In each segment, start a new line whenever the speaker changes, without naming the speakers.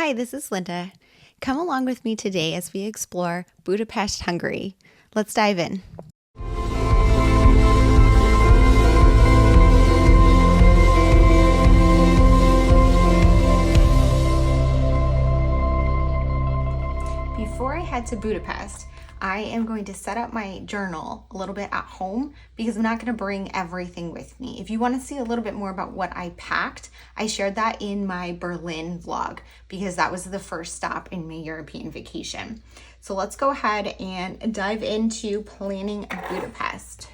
Hi, this is Linda. Come along with me today as we explore Budapest, Hungary. Let's dive in. Before I head to Budapest, I am going to set up my journal a little bit at home because I'm not going to bring everything with me. If you want to see a little bit more about what I packed, I shared that in my Berlin vlog because that was the first stop in my European vacation. So let's go ahead and dive into planning Budapest.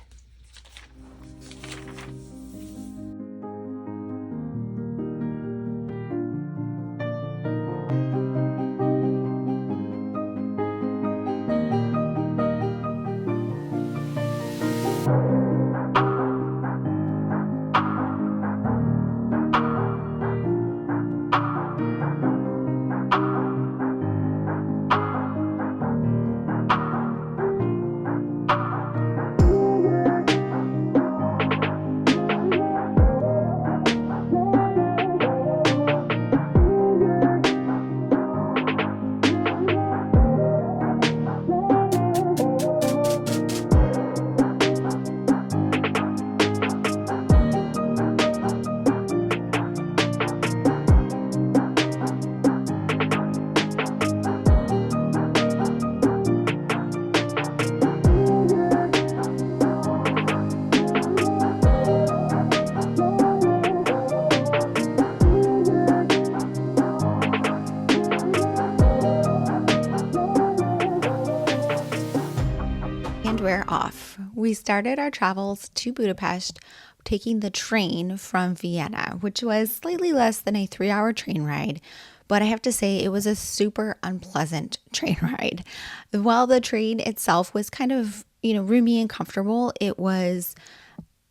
We're off. We started our travels to Budapest taking the train from Vienna, which was slightly less than a 3-hour train ride, but I have to say it was a super unpleasant train ride. While the train itself was kind of, roomy and comfortable, it was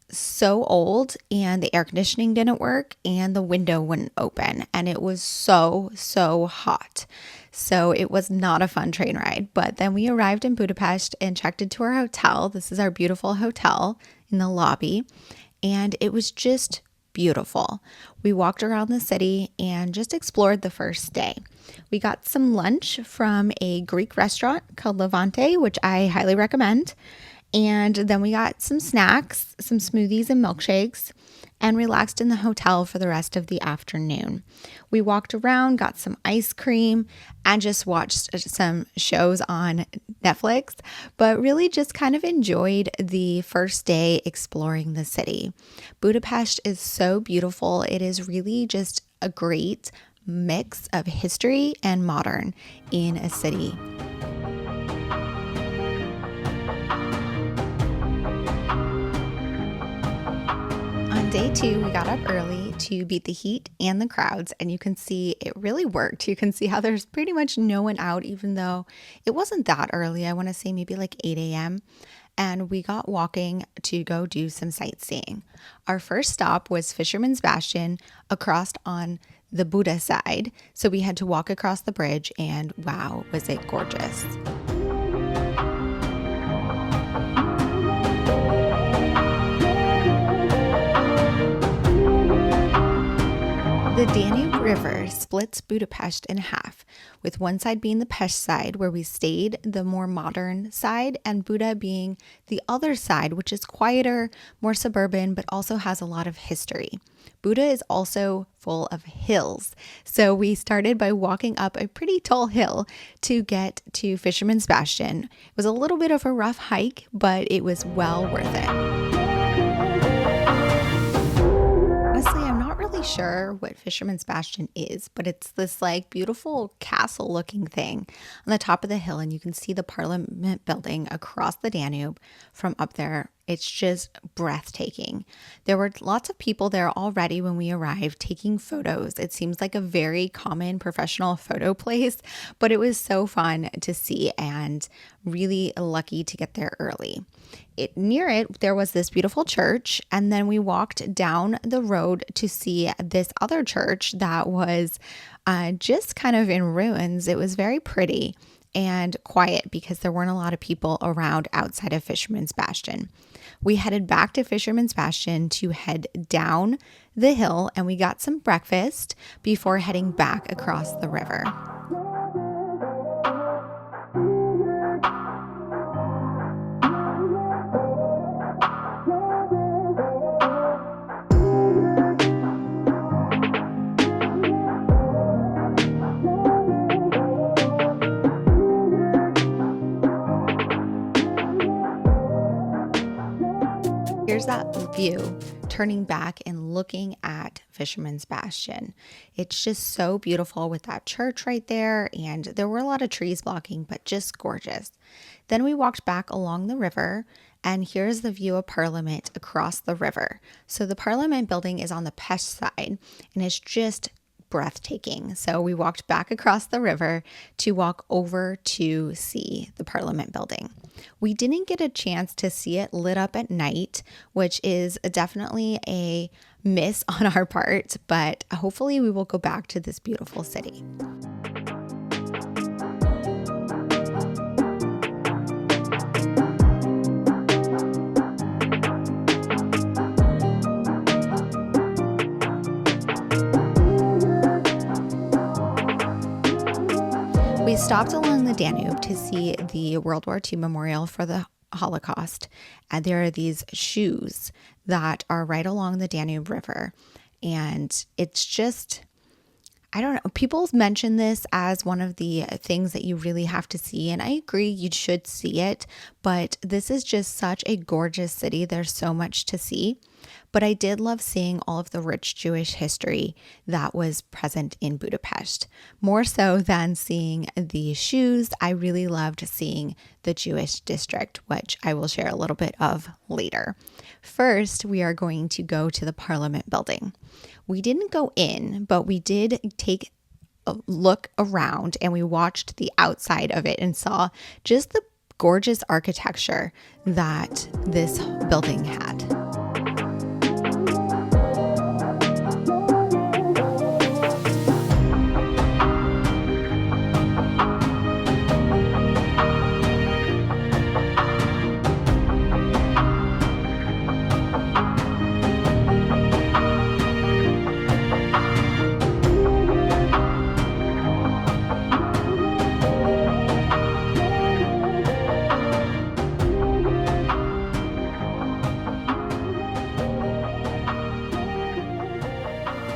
so old and the air conditioning didn't work and the window wouldn't open and it was so hot. So it was not a fun train ride. But then we arrived in Budapest and checked into our hotel. This is our beautiful hotel in the lobby, and it was just beautiful. We walked around the city and just explored the first day. We got some lunch from a Greek restaurant called Levante, which I highly recommend. And then we got some snacks, some smoothies and milkshakes, and relaxed in the hotel for the rest of the afternoon. We walked around, got some ice cream, and just watched some shows on Netflix, but really just kind of enjoyed the first day exploring the city. Budapest is so beautiful. It is really just a great mix of history and modern in a city. On day 2, we got up early to beat the heat and the crowds, and you can see it really worked. You can see how there's pretty much no one out, even though it wasn't that early. I want to say maybe like 8 a.m. And we got walking to go do some sightseeing. Our first stop was Fisherman's Bastion across on the Buda side. So we had to walk across the bridge, and wow, was it gorgeous. The Danube River splits Budapest in half, with one side being the Pest side, where we stayed, the more modern side, and Buda being the other side, which is quieter, more suburban, but also has a lot of history. Buda is also full of hills, so we started by walking up a pretty tall hill to get to Fisherman's Bastion. It was a little bit of a rough hike, but it was well worth it. Honestly, I'm not really sure what Fisherman's Bastion is, but it's this like beautiful castle looking thing on the top of the hill, and you can see the Parliament building across the Danube from up there. It's just breathtaking. There were lots of people there already when we arrived taking photos. It seems like a very common professional photo place, but it was so fun to see and really lucky to get there early. Near it, there was this beautiful church, and then we walked down the road to see this other church that was just kind of in ruins. It was very pretty and quiet because there weren't a lot of people around outside of Fisherman's Bastion. We headed back to Fisherman's Bastion to head down the hill, and we got some breakfast before heading back across the river. Here's that view, turning back and looking at Fisherman's Bastion. It's just so beautiful with that church right there, and there were a lot of trees blocking, but just gorgeous. Then we walked back along the river, and here's the view of Parliament across the river. So the Parliament building is on the Pest side, and it's just breathtaking. So we walked back across the river to walk over to see the Parliament building. We didn't get a chance to see it lit up at night, which is definitely a miss on our part, but hopefully we will go back to this beautiful city. We stopped along the Danube to see the World War II Memorial for the Holocaust, and there are these shoes that are right along the Danube River, and it's just, I don't know, people mention this as one of the things that you really have to see, and I agree you should see it, but this is just such a gorgeous city. There's so much to see. But I did love seeing all of the rich Jewish history that was present in Budapest. More so than seeing the shoes, I really loved seeing the Jewish district, which I will share a little bit of later. First, we are going to go to the Parliament building. We didn't go in, but we did take a look around and we watched the outside of it and saw just the gorgeous architecture that this building had.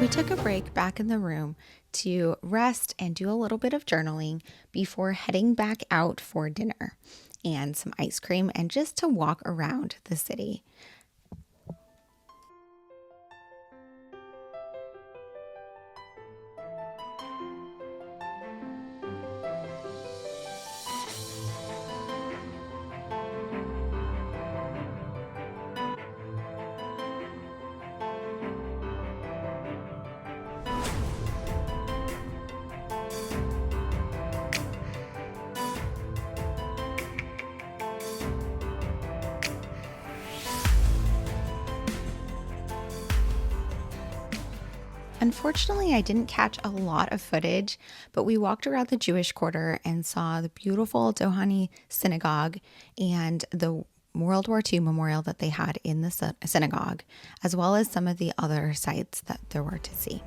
We took a break back in the room to rest and do a little bit of journaling before heading back out for dinner and some ice cream and just to walk around the city. Unfortunately, I didn't catch a lot of footage, but we walked around the Jewish quarter and saw the beautiful Dohani synagogue and the World War II memorial that they had in the synagogue, as well as some of the other sites that there were to see.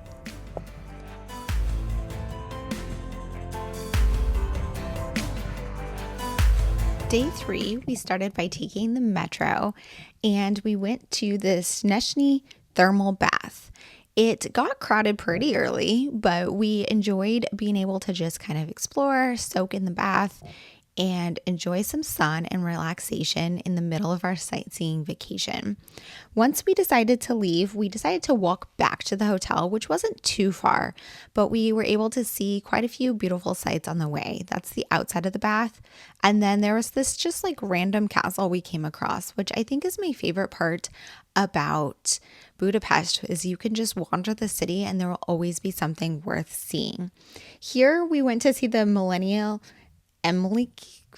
Day 3, we started by taking the metro and we went to the Nszl thermal bath. It got crowded pretty early, but we enjoyed being able to just kind of explore, soak in the bath, and enjoy some sun and relaxation in the middle of our sightseeing vacation. Once we decided to leave, we decided to walk back to the hotel, which wasn't too far, but we were able to see quite a few beautiful sights on the way. That's the outside of the bath. And then there was this just like random castle we came across, which I think is my favorite part about Budapest is you can just wander the city and there will always be something worth seeing. Here we went to see the Millennial Emily,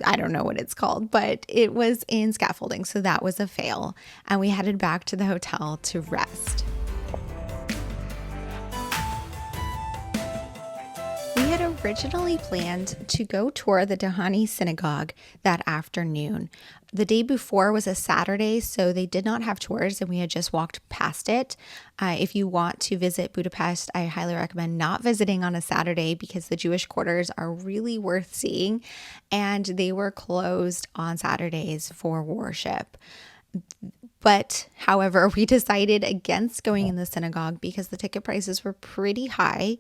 I don't know what it's called, but it was in scaffolding, so that was a fail. And we headed back to the hotel to rest. We had originally planned to go tour the Dhani synagogue that afternoon. The day before was a Saturday, so they did not have tours and we had just walked past it. If you want to visit Budapest, I highly recommend not visiting on a Saturday because the Jewish quarters are really worth seeing, and they were closed on Saturdays for worship. But, however, we decided against going in the synagogue because the ticket prices were pretty high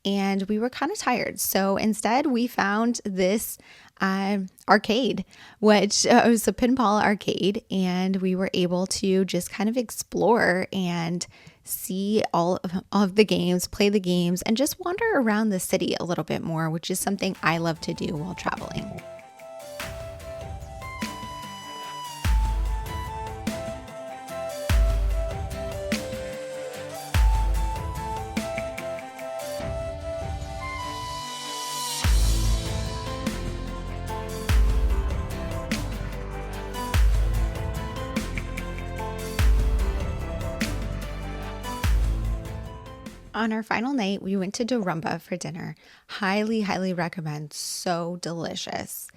and we were kind of tired. So instead, we found this arcade, which was a pinball arcade, and we were able to just kind of explore and see all of the games, play the games, and just wander around the city a little bit more, which is something I love to do while traveling. On our final night, we went to Dorumba for dinner. Highly, highly recommend. So delicious.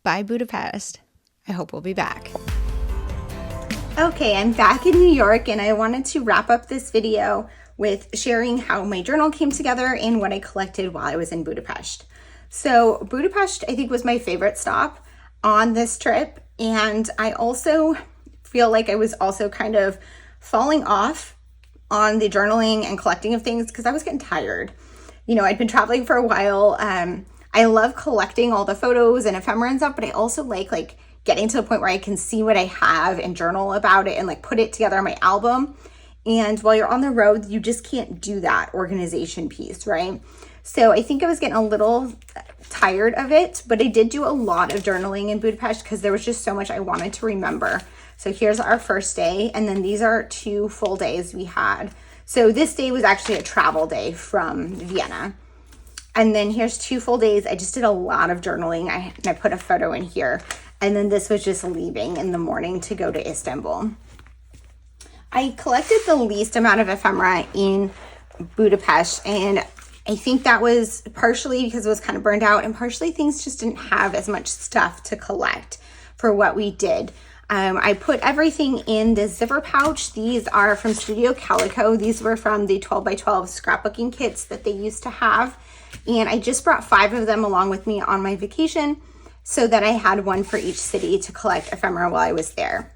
Bye, Budapest. I hope we'll be back. Okay, I'm back in New York, and I wanted to wrap up this video with sharing how my journal came together and what I collected while I was in Budapest. So Budapest, I think, was my favorite stop on this trip, and I also feel like I was also kind of falling off on the journaling and collecting of things because I was getting tired. You know, I'd been traveling for a while. I love collecting all the photos and ephemera and stuff, but I also like getting to the point where I can see what I have and journal about it and like put it together on my album. And while you're on the road, you just can't do that organization piece, right? So I think I was getting a little tired of it, but I did do a lot of journaling in Budapest because there was just so much I wanted to remember. So here's our first day, and then these are 2 full days we had. So this day was actually a travel day from Vienna. And then here's 2 full days. I just did a lot of journaling. I put a photo in here. And then this was just leaving in the morning to go to Istanbul. I collected the least amount of ephemera in Budapest, and I think that was partially because it was kind of burned out, and partially things just didn't have as much stuff to collect for what we did. I put everything in the zipper pouch. These are from Studio Calico. These were from the 12 by 12 scrapbooking kits that they used to have. And I just brought 5 of them along with me on my vacation so that I had one for each city to collect ephemera while I was there.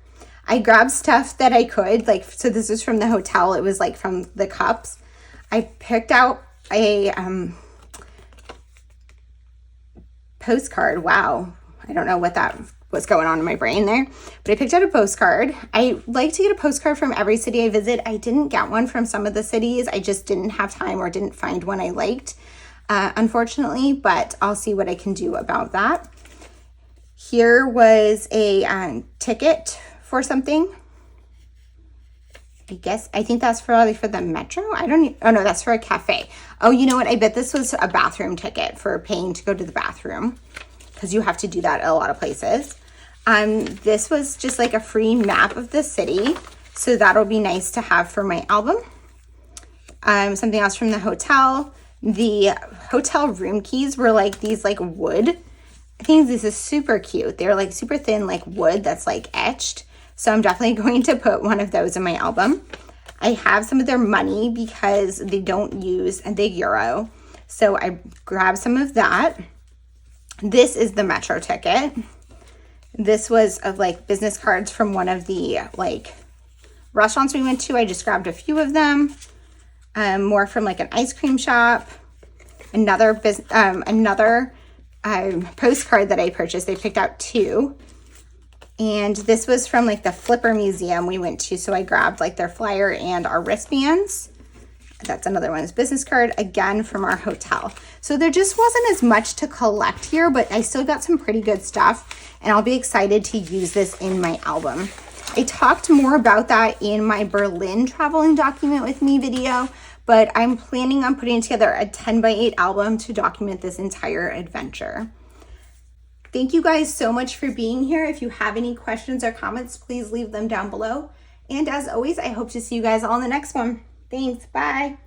I grabbed stuff that I could, so this was from the hotel. It was like from the cups. I picked out a postcard. Wow. I don't know what's going on in my brain there, but I picked out a postcard. I like to get a postcard from every city I visit. I didn't get one from some of the cities. I just didn't have time or didn't find one I liked, unfortunately, but I'll see what I can do about that. Here was a ticket for something. I think that's for the metro. Oh no, that's for a cafe. Oh, you know what? I bet this was a bathroom ticket for paying to go to the bathroom, because you have to do that at a lot of places. This was just like a free map of the city, so that'll be nice to have for my album. Something else from the hotel. The hotel room keys were like these wood. I think this is super cute. They're like super thin, like wood that's like etched. So I'm definitely going to put one of those in my album. I have some of their money because they don't use the euro. So I grabbed some of that. This is the metro ticket. This was of business cards from one of the restaurants we went to. I just grabbed a few of them. More from an ice cream shop. Another postcard that I purchased. They picked out 2. And this was from the Flipper Museum we went to. So I grabbed their flyer and our wristbands. That's another one's business card, again from our hotel. So there just wasn't as much to collect here, but I still got some pretty good stuff, and I'll be excited to use this in my album. I talked more about that in my Berlin traveling document with me video, but I'm planning on putting together a 10 by 8 album to document this entire adventure. Thank you guys so much for being here. If you have any questions or comments, please leave them down below. And as always, I hope to see you guys all in the next one. Thanks. Bye.